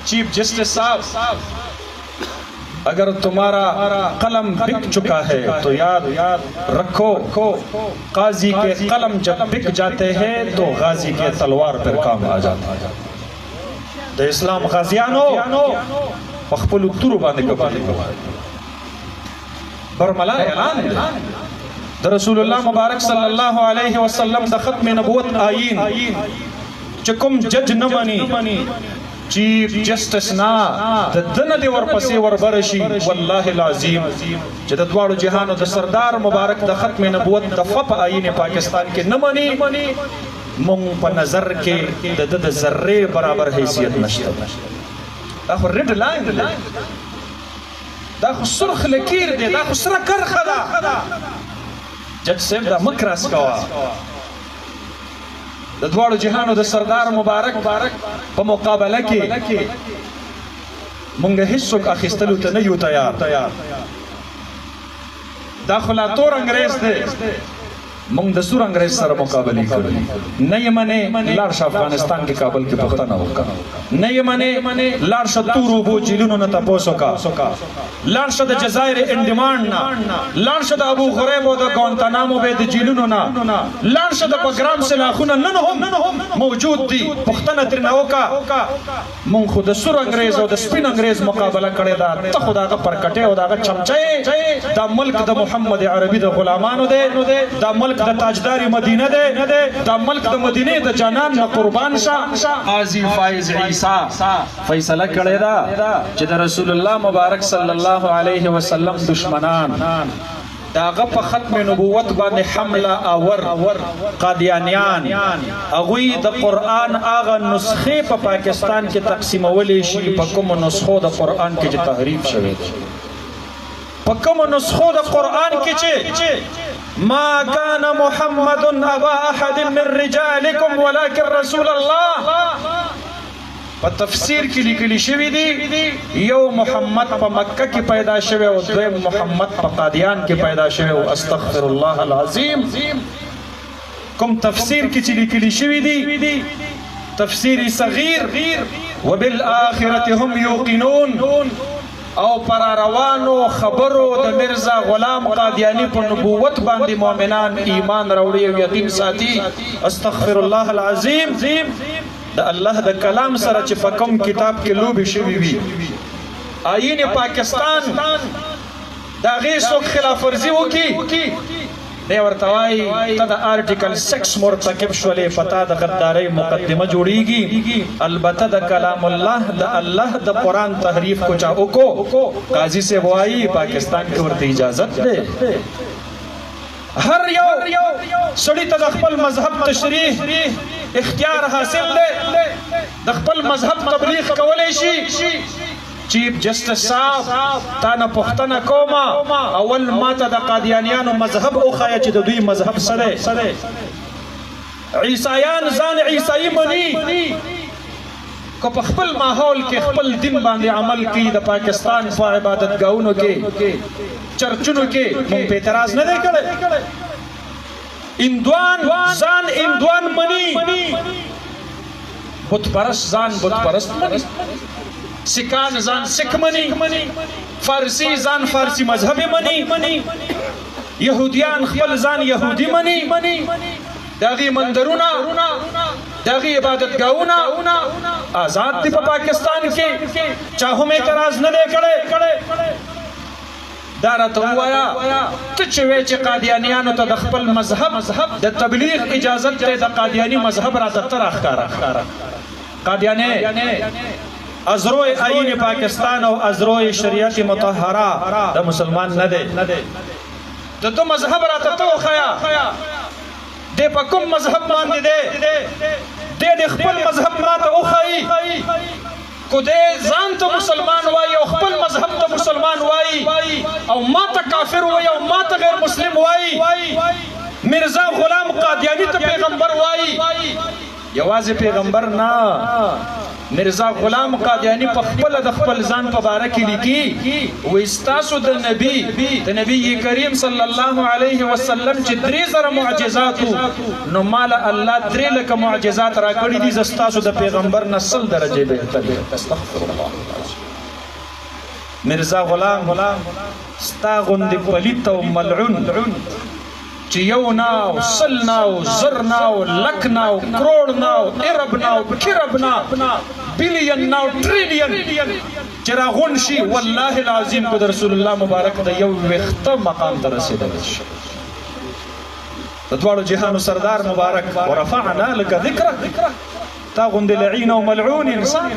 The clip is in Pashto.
Chief justice साहब, अगर तुम्हारा कलम बिक चुका है तो याद रखो, काजी के कलम जब बिक जाते हैं तो गाजी के तलवार पर काम आ जाता है। तो इस्लाम गाजियानो पखपल तुरु बांधे कबाली बरमला ऐलान द रसूलुल्लाह मुबारक सल्लल्लाहु अलैहि वसल्लम द खत्म नबूवत आईन चकुम जज न मनी चीफ जस्टिस ना द दन दे वर पसे वर बरशी वल्लाहि लाजिम ज द द्वाड़ो जहान द सरदार मुबारक द खत्म नबूवत द फप आईन पाकिस्तान के न मनी मुंग प नजर के द जर्रे बराबर हैसियत नशता। दा रेड लाइन दा सुरख लकीर दे दा सुरख कर खदा जज साहब दा मकरास कवा द द्वाड़ो जहानो द सरदार मुबारक په मुकाबला کې مونږ هیڅوک اخیستلو ته نه یو تیار دا خو لا تور انګریز دی مونږ د سور انګریز سره مقابله کړو نه یې منې لاړ شه افغانستان کې کابل کې پښتنه وکړه نه یې منې لاړ شه تورو بو جیلونو نه تاسو کا لاړ شه د جزایر انډمان نه لاړ شه د ابو غریب او د ګوانتانامو به د جیلونو نه لاړ شه د پګرام سلاخونه نن هم موجود دي پښتنه تر نه وکا مونږ خو د سور انګریز او د سپین انګریز مقابله کړې ده ته خو داغه پرکټه او داغه چمچې دا ملک د محمد عربي د غلامانو دی دا ملک د تاجدار مدینه ده دا ملک د مدینه د جنان نه قربان شه قاضی فائز عیسی فیصله کړی دا چې د رسول الله مبارک صلی الله علیه وسلم دشمنان داغه په ختم نبوت باندې حمله اور قادیانیان اغوی د قران اغه نسخه په پاکستان کې تقسیمولې شي په کوم نسخو د قران کې چې تحریف شوی په کوم نسخو د قران کې چې ما كان محمد أبا أحد من رجالكم ولكن رسول الله فتفسير كلي كلي شوي دي يو محمد پا مكة کی پیدا شوی و دویم محمد پا قادیان کی پیدا شوی و استغفر الله العظیم کم تفسیر کی چلی کلی شوی دی تفسیر صغیر وبالآخرة هم يوقنون او پر روانو خبرو د مرزا غلام قادیانی په نبوت باندې مؤمنان ایمان راوړي او یقین ساتي استغفر الله العظیم د الله د کلام سره چې په کوم کتاب کې لوبي شوی وي آئین پاکستان دا غي څوک خلاف ورزي وکي دی ورته وایي ته د آرټیکل 6 مرتکب شولې پتا د غدارۍ مقدمه جوړیږي البته د کلام الله د قرآن تحریف کو چا وکړو قاضي سے وایي پاکستان کې ورته اجازت ده هر یو سړی ته د خپل مذهب تشریح اختیار حاصل ده د خپل مذهب تبلیغ کولی شي چیف جسٹس صاحب تانا پختنا کوما اول ماتا دا قادیانیانو مذہب اوخایا چی دا دوی مذہب سرے عیسائیان زان عیسائی منی کو پخپل ماحول کے خپل دن باندے عمل کی دا پاکستان فا عبادت گاؤنو کے چرچنو کے مون پہ اعتراض نہ دے کرے اندوان زان اندوان منی بت پرست زان بت پرست منی سکان زان سکھ منی فارسی زان فارسی مذہب منی یہودیان خپل زان یہودی منی داغی مندرونا داغی عبادت گاونا آزاد دی پا پاکستان کے چاہو میں اعتراض نہ دے کڑے دارا تو ہوایا تچوے چی قادیانیانو تا دخپل مذہب دا تبلیغ اجازت تے دا قادیانی مذہب را دفتر اخکارا قادیانے ازروی آئین پاکستان او ازروی شریعت مطہرہ دا مسلمان نہ دے دو مذہب را تتو خیا دے پا کم مذہب مان دے خپل مذہب ما تا اخائی کو دے زان تا مسلمان وائی او خپل مذہب تا مسلمان وائی او ما تا کافر وائی او ما تا غیر مسلم وائی مرزا غلام قادیانی تا پیغمبر وائی یواز پیغمبر نا مرزا غلام قادیانی په خپل د خپل ځان په باره کې لیکي وایي ستاسو د نبي کریم صلی الله علیه وسلم چې 3000 معجزات نو مال الله 3 لکه معجزات راکړي دي زه ستاسو د پیغمبر نسل درجه بهتر یم. استغفر الله. مرزا غلام ستا غوندې پلیت او ملعون چې یو ناو سل ناو زر ناو لک ناو کروڑ ناو ارب ناو کرب ناو بلین ناو ټریلین چې راغون شي والله العظیم که د رسول الله مبارک د یو ویښته مقام ته رسېدلی شي. د دواړو جهانو سردار مبارک ورفعنا لك ذکرک تا غوندې لعین او ملعون انسان